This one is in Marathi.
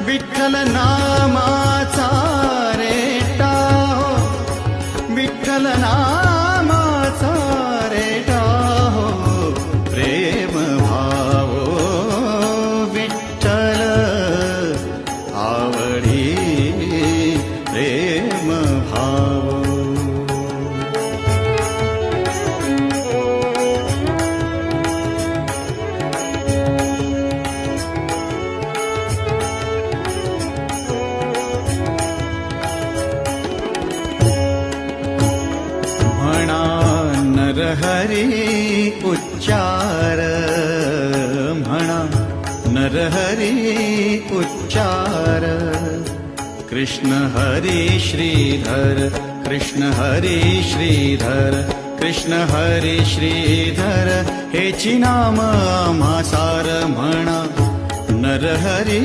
विठ्ठल नामाचा रेटा हो, विठ्ठल नामाचा रेटा हो, प्रेम भाव विठ्ठल आवडी प्रेम भाव. नरहरी उच्चार म्हणा, नरहरी उच्चार. कृष्ण हरी श्रीधर, कृष्ण हरी श्रीधर, कृष्ण हरी श्रीधर हेची नाम आम्हा सार म्हणा. नरहरी